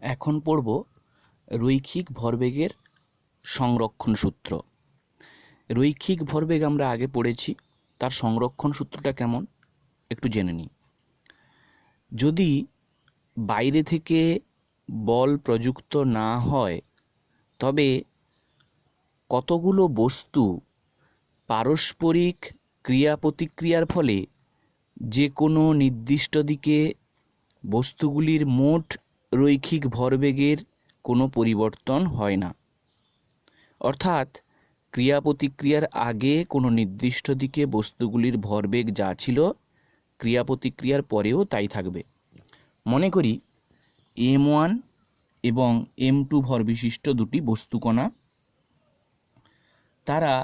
এখন পড়ব রৈখিক ভরবেগের সংরক্ষণ সূত্র। রৈখিক ভরবেগ আমরা আগে পড়েছি, তার সংরক্ষণ সূত্রটা কেমন একটু জেনে নিই। যদি বাইরে থেকে বল প্রযুক্ত না হয়, তবে কতগুলো বস্তু পারস্পরিক ক্রিয়া প্রতিক্রিয়ার ফলে যে কোনো নির্দিষ্ট দিকে বস্তুগুলির মোট রৈখিক ভরবেগের কোনো পরিবর্তন হয় না। অর্থাৎ ক্রিয়া প্রতিক্রিয়ার আগে কোনো নির্দিষ্ট দিকে বস্তুগুলির ভরবেগ যা ছিল, ক্রিয়া প্রতিক্রিয়ার পরেও তাই থাকবে। মনে করি m1 এবং m2 ভরবিশিষ্ট দুটি বস্তুকণা, তারা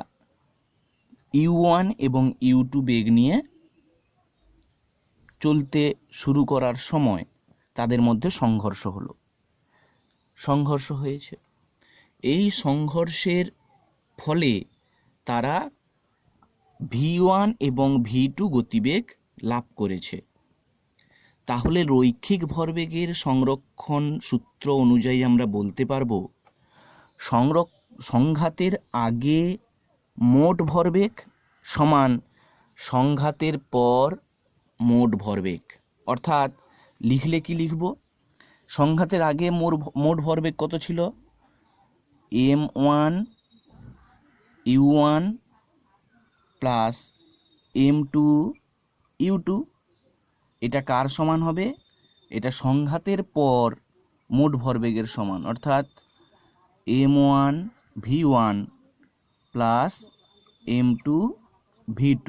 u1 এবং u2 বেগ নিয়ে চলতে শুরু করার সময় তাদের মধ্যে সংঘর্ষ হয়েছে। এই সংঘর্ষের ফলে তারা v1 এবং v2 গতিবেগ লাভ করেছে। তাহলে রৈখিক ভরবেগের সংরক্ষণ সূত্র অনুযায়ী আমরা বলতে পারবো সংঘাতের আগে মোট ভরবেগ সমান সংঘাতের পর মোট ভরবেগ। অর্থাৎ লিখলে কি লিখব? সংঘাতের আগে মোট ভরবেগ কত ছিল? m1 u1 plus m2 u2। এটা কার সমান হবে? এটা সংঘাতের পর মোট ভরবেগের সমান, অর্থাৎ m1 v1 plus m2 v2।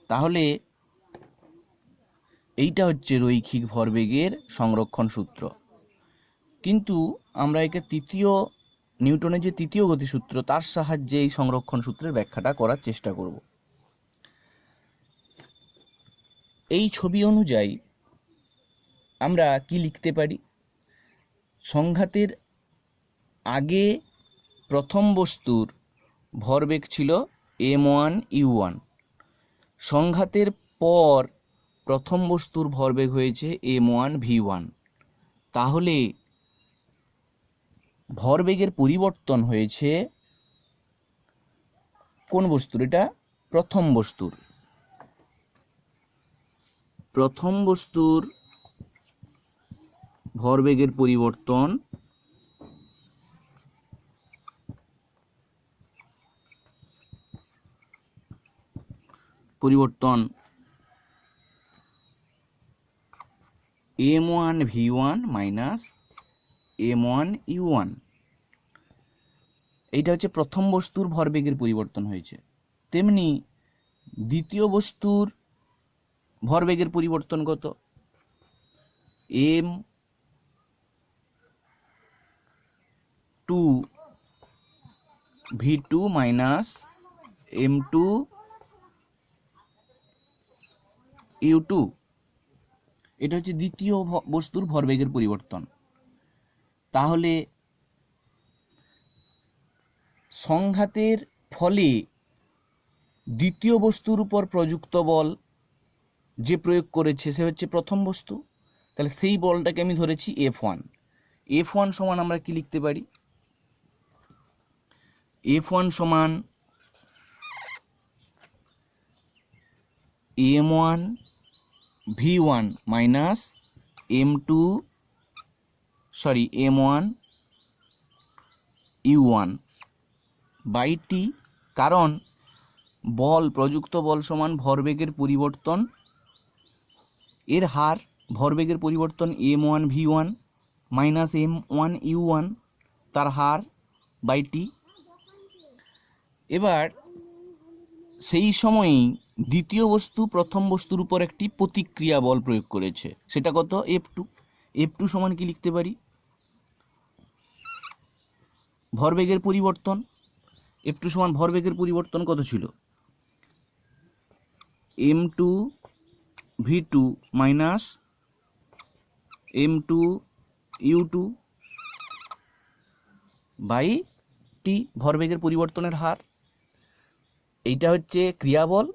তাহলে এইটা হচ্ছে রৈখিক ভরবেগের সংরক্ষণ সূত্র। কিন্তু আমরা একে নিউটনের যে তৃতীয় গতিসূত্র, তার সাহায্যে এই সংরক্ষণ সূত্রের ব্যাখ্যাটা করার চেষ্টা করব। এই ছবি অনুযায়ী আমরা কি লিখতে পারি? সংঘাতের আগে প্রথম বস্তুর ভরবেগ ছিল m1 u1, সংঘাতের পর প্রথম বস্তুর ভরবেগ হয়েছে m1 v1। তাহলে ভরবেগের পরিবর্তন হয়েছে কোন বস্তুর? এটা প্রথম বস্তুর ভরবেগের পরিবর্তন m1 v1 minus m1 u1। এইটা হচ্ছে প্রথম বস্তুর ভরবেগের পরিবর্তন হয়েছে। তেমনি দ্বিতীয় বস্তুর ভরবেগের পরিবর্তন কত? m2 v2 minus m2 u2। এটা হচ্ছে দ্বিতীয় বস্তুর ভরবেগের পরিবর্তন। তাহলে সংঘাতের ফলে দ্বিতীয় বস্তুর উপর প্রযুক্ত বল যে প্রয়োগ করেছে সে হচ্ছে প্রথম বস্তু। তাহলে সেই বলটাকে আমি ধরেছি F1। F1 সমান আমরা কি লিখতে পারি? F1 সমান m1 v1 minus m1 u1 by টি। কারণ প্রযুক্ত বল সমান ভরবেগের পরিবর্তন এর হার, ভরবেগের পরিবর্তন m1 v1 minus m1 u1 তার হার বাই টি। এবার সেই সময়েই দ্বিতীয় বস্তু প্রথম বস্তুর উপর একটি প্রতিক্রিয়া বল প্রয়োগ করেছে, সেটা কত? F2 সমান কি লিখতে পারি? ভরবেগের পরিবর্তন। F2 সমান ভরবেগের পরিবর্তন কত ছিল? m2 v2 minus m2 u2 by টি, ভরবেগের পরিবর্তনের হার। এইটা হচ্ছে ক্রিয়াবল,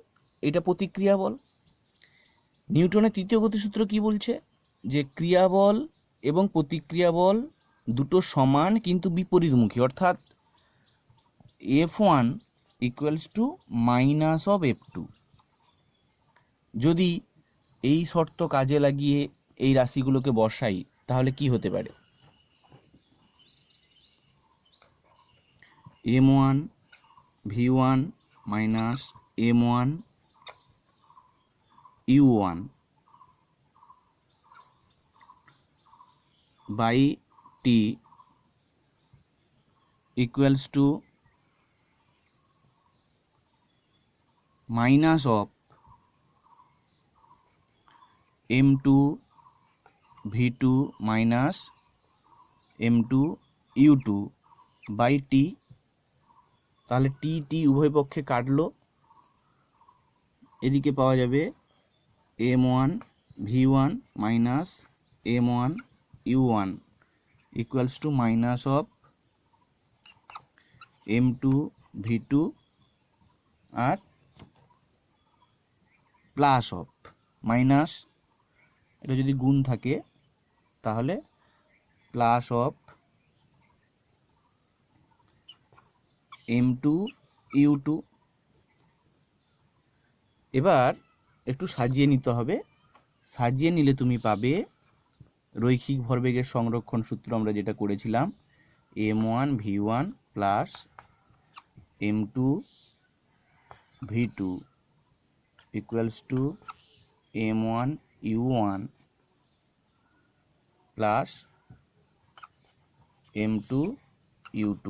এটা প্রতিক্রিয়া বল। নিউটনের তৃতীয় গতিসূত্র কি বলছে? যে ক্রিয়াবল এবং প্রতিক্রিয়া বল দুটো সমান কিন্তু বিপরীতমুখী, অর্থাৎ F1 equals to minus of F2। যদি এই শর্ত কাজে লাগিয়ে এই রাশিগুলোকে বসাই তাহলে কি হতে পারে? M1 V1 minus M1 U1 by T equals to minus of M2 V2 minus M2 U2 by T. তাহলে টি টি উভয় পক্ষে কাটলো, এদিকে পাওয়া যাবে M1 V1 minus M1 U1 equals to minus of M2 V2 আর প্লাস অফ মাইনাস, এটা যদি গুণ থাকে তাহলে প্লাস অফ M2 U2। এবার একটু সাজিয়ে নিতে হবে, সাজিয়ে নিলে তুমি পাবে রৈখিক ভরবেগের সংরক্ষণ সূত্র আমরা যেটা করেছিলাম, M1 V1 plus M2 V2 equals to M1 U1 plus M2 U2।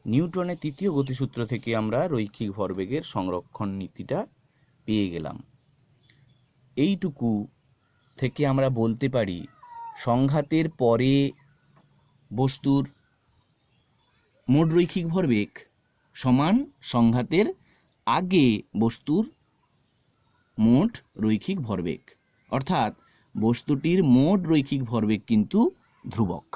নিউটনের তৃতীয় গতিসূত্র থেকে আমরা রৈখিক ভরবেগের সংরক্ষণ নীতিটা পেয়ে গেলাম। এইটুকু থেকে আমরা বলতে পারি সংঘাতের পরে বস্তুর মোট রৈখিক ভরবেগ সমান সংঘাতের আগে বস্তুর মোট রৈখিক ভরবেগ, অর্থাৎ বস্তুটির মোট রৈখিক ভরবেগ কিন্তু ধ্রুবক।